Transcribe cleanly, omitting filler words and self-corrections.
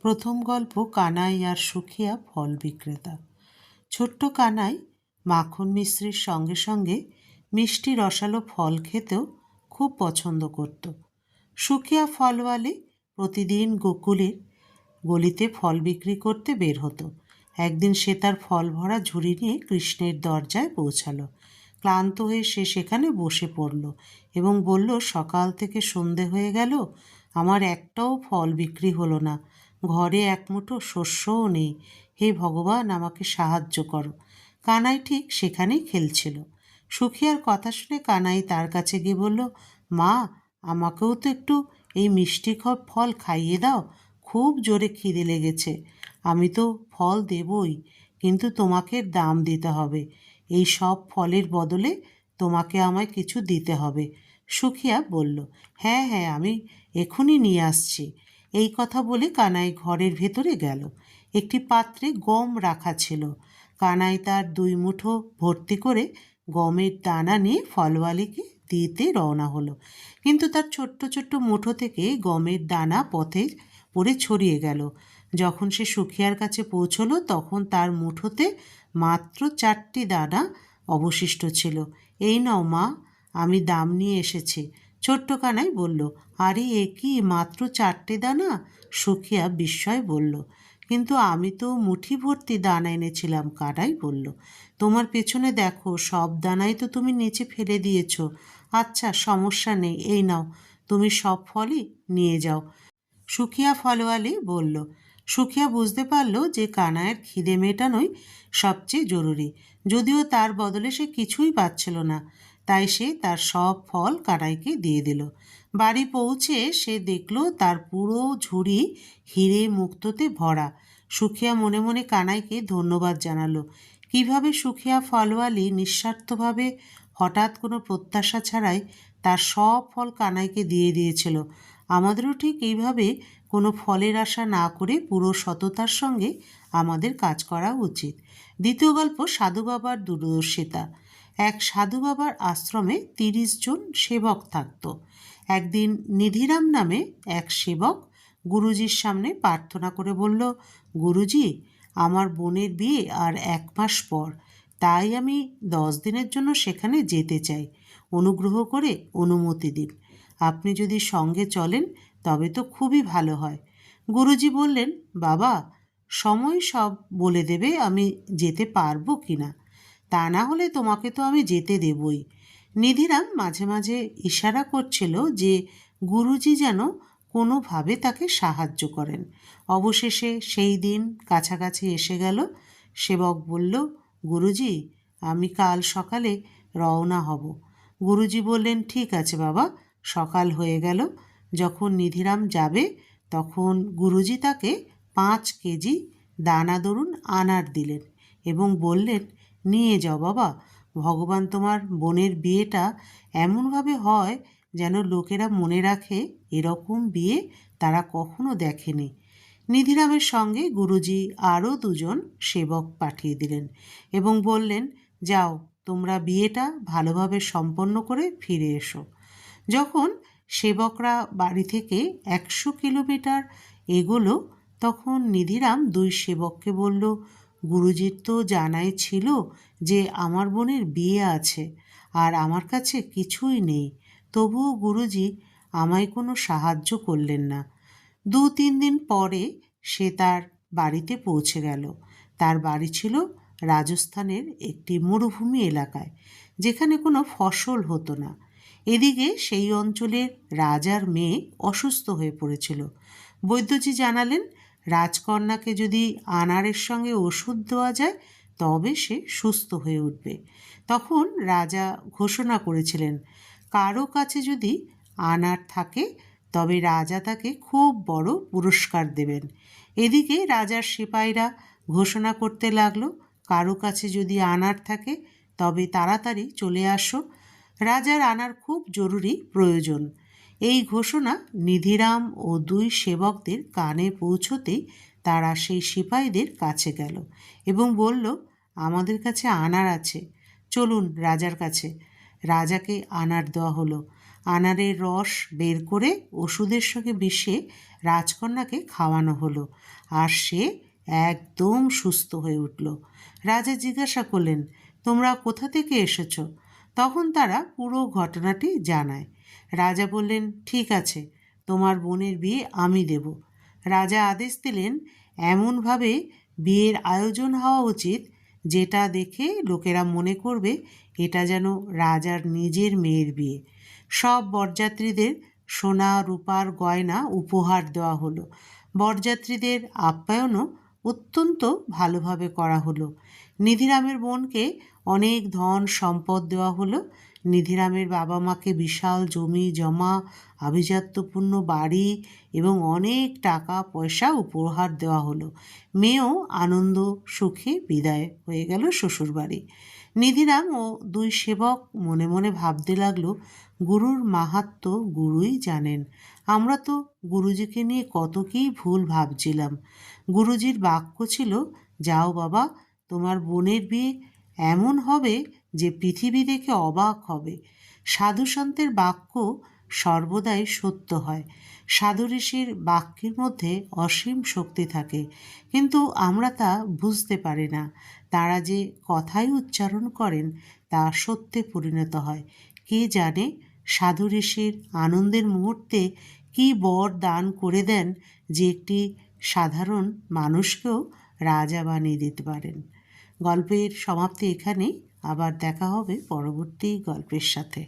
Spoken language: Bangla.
প্রথম গল্প কানাই আর সুখিয়া ফল বিক্রেতা। ছোট্ট কানাই মাখন মিশ্রির সঙ্গে সঙ্গে মিষ্টি রসালো ফল খেতেও খুব পছন্দ করত। সুখিয়া ফলওয়ালি প্রতিদিন গোকুলের গলিতে ফল বিক্রি করতে বের হতো। একদিন সে তার ফল ভরা ঝুড়ি নিয়ে কৃষ্ণের দরজায় পৌঁছালো। ক্লান্ত হয়ে সে সেখানে বসে পড়ল এবং বলল, সকাল থেকে সন্ধে হয়ে গেল, আমার একটাও ফল বিক্রি হলো না। ঘরে এক মুঠো শস্যও নেই। হে ভগবান, আমাকে সাহায্য করো। কানাই ঠিক সেখানেই খেলছিল। সুখিয়ার কথা শুনে কানাই তার কাছে গিয়ে বলল, মা, আমাকেও তো একটু এই মিষ্টি ফল খাইয়ে দাও, খুব জোরে খিদে লেগেছে। আমি তো ফল দেবই, কিন্তু তোমাকে দাম দিতে হবে। এই সব ফলের বদলে তোমাকে আমায় কিছু দিতে হবে। সুখিয়া বলল, হ্যাঁ হ্যাঁ, আমি এখনই নিয়ে আসছি। এই কথা বলে কানাই ঘরের ভেতরে গেল। একটি পাত্রে গম রাখা ছিল। কানাই তার 2 মুঠো ভর্তি করে গমের দানা নিয়ে ফলওয়ালিকে দিতে রওনা হলো। কিন্তু তার ছোট্ট ছোট্ট মুঠো থেকে গমের দানা পথে পড়ে ছড়িয়ে গেল। যখন সে সুখিয়ার কাছে পৌঁছলো তখন তার মুঠোতে মাত্র 4টি দানা অবশিষ্ট ছিল। এই নাও মা, আমি দাম নিয়ে এসেছি। ছোট্ট কানাই বলল, আরে এ কি, মাত্র 4টে দানা? সুখিয়া বিস্ময়ে বলল, কিন্তু আমি তো মুঠি ভর্তি দানা এনেছিলাম। কানাই বলল, তোমার পেছনে দেখো, সব দানাই তো তুমি নিচে ফেলে দিয়েছ। আচ্ছা, সমস্যা নেই, এই নাও, তুমি সব ফলই নিয়ে যাও। সুখিয়া ফলওয়ালি বলল। সুখিয়া বুঝতে পারল যে কানাইয়ের খিদে মেটানোই সবচেয়ে জরুরি, যদিও তার বদলে সে কিছুই পাচ্ছিল না। তাই সে তার সব ফল কানাইকে দিয়ে দিল। বাড়ি পৌঁছে সে দেখল তার পুরো ঝুড়ি হিরে মুক্তোতে ভরা। সুখিয়া মনে মনে কানাইকে ধন্যবাদ জানালো। কিভাবে সুখিয়া ফলওয়ালি নিঃস্বার্থভাবে, হঠাৎ কোনো প্রত্যাশা ছাড়াই তার সব ফল কানাইকে দিয়ে দিয়েছিল। আমাদেরও ঠিক এইভাবে কোনো ফলের আশা না করে পুরো সততার সঙ্গে আমাদের কাজ করা উচিত। দ্বিতীয় গল্প, সাধু বাবার দূরদর্শিতা। এক সাধু বাবার আশ্রমে 30 জন সেবক থাকত। একদিন নিধিরাম নামে এক সেবক গুরুজির সামনে প্রার্থনা করে বলল, গুরুজি, আমার বোনের বিয়ে আর 1 মাস পর, তাই আমি 10 দিনের জন্য সেখানে যেতে চাই। অনুগ্রহ করে অনুমতি দিন। আপনি যদি সঙ্গে চলেন তবে তো খুবই ভালো হয়। গুরুজি বললেন, বাবা, সময় সব বলে দেবে আমি যেতে পারবো কি না। তা না হলে তোমাকে তো আমি যেতে দেবই। নিধিরাম মাঝে মাঝে ইশারা করছিল যে গুরুজি যেন কোনোভাবে তাকে সাহায্য করেন। অবশেষে সেই দিন কাছাকাছি এসে গেল। সেবক বলল, গুরুজি, আমি কাল সকালে রওনা হব। গুরুজি বললেন, ঠিক আছে বাবা। সকাল হয়ে গেল। যখন নিধিরাম যাবে তখন গুরুজি তাকে 5 কেজি দানা দরুন আনার দিলেন এবং বললেন, নিয়ে যাও বাবা। ভগবান তোমার বোনের বিয়েটা এমনভাবে হয় যেন লোকেরা মনে রাখে এরকম বিয়ে তারা কখনো দেখেনি। নিধিরামের সঙ্গে গুরুজি আরও 2 জন সেবক পাঠিয়ে দিলেন এবং বললেন, যাও, তোমরা বিয়েটা ভালোভাবে সম্পন্ন করে ফিরে এসো। যখন সেবকরা বাড়ি থেকে 100 কিলোমিটার এগোলো তখন নিধিরাম 2 সেবককে বলল, গুরুজির তো জানাই ছিল যে আমার বোনের বিয়ে আছে আর আমার কাছে কিছুই নেই, তবুও গুরুজি আমায় কোনো সাহায্য করলেন না। 2-3 দিন পরে সে তার বাড়িতে পৌঁছে গেল। তার বাড়ি ছিল রাজস্থানের একটি মরুভূমি এলাকায়, যেখানে কোনো ফসল হতো না। এদিকে সেই অঞ্চলের রাজার মেয়ে অসুস্থ হয়ে পড়েছিল। বৈদ্যজি জানালেন, রাজকন্যাকে যদি আনারের সঙ্গে ওষুধ দেওয়া যায় তবে সে সুস্থ হয়ে উঠবে। তখন রাজা ঘোষণা করেছিলেন, কারো কাছে যদি আনার থাকে তবে রাজা তাকে খুব বড় পুরস্কার দেবেন। এদিকে রাজার সিপাহীরা ঘোষণা করতে লাগলো, কারো কাছে যদি আনার থাকে তবে তাড়াতাড়ি চলে আসো, রাজার আনার খুব জরুরি প্রয়োজন। এই ঘোষণা নিধিরাম ও 2 সেবকদের কানে পৌঁছতেই তারা সেই সিপাহীদের কাছে গেল এবং বলল, আমাদের কাছে আনার আছে, চলুন রাজার কাছে। রাজাকে আনার দেওয়া হলো। আনারের রস বের করে ওষুধের সঙ্গে মিশিয়ে রাজকন্যাকে খাওয়ানো হলো, আর সে একদম সুস্থ হয়ে উঠল। রাজা জিজ্ঞাসা করলেন, তোমরা কোথা থেকে এসেছ? তখন তারা পুরো ঘটনাটি জানায়। রাজা বললেন, ঠিক আছে, তোমার বোনের বিয়ে আমি দেব। রাজা আদেশ দিলেন, এমনভাবে বিয়ের আয়োজন হওয়া উচিত যেটা দেখে লোকেরা মনে করবে এটা যেন রাজার নিজের মেয়ের বিয়ে। সব বরযাত্রীদের সোনা রূপার গয়না উপহার দেওয়া হলো। বরযাত্রীদের আপ্যায়নও অত্যন্ত ভালোভাবে করা হলো। নিধিরামের বোনকে অনেক ধন সম্পদ দেওয়া হলো। নিধিরামের বাবা মাকে বিশাল জমি জমা, আভিজাত্যপূর্ণ বাড়ি এবং অনেক টাকা পয়সা উপহার দেওয়া হলো। মেয়েও আনন্দ সুখে বিদায় হয়ে গেল শ্বশুরবাড়ি। নিধিরাম ও দুই সেবক মনে মনে ভাবতে লাগলো, গুরুর মাহাত্ম্য গুরুই জানেন। আমরা তো গুরুজিকে নিয়ে কত কী ভুল ভাবছিলাম। গুরুজির বাক্য ছিল, যাও বাবা, তোমার বোনের বিয়ে এমন হবে যে পৃথিবী দেখে অবাক হবে। সাধু সন্তের বাক্য সর্বদাই সত্য হয়। সাধু ঋষির বাক্যের মধ্যে অসীম শক্তি থাকে, কিন্তু আমরা তা বুঝতে পারি না। তারা যে কথাই উচ্চারণ করেন তা সত্যে পরিণত হয়। কে জানে সাধু ঋষির আনন্দের মুহূর্তে কি বর দান করে দেন যে একটি সাধারণ মানুষকেও রাজা বানিয়ে দিতে পারেন। গল্পের সমাপ্তি এখানেই। আবার দেখা হবে পরবর্তী গল্পের সাথে।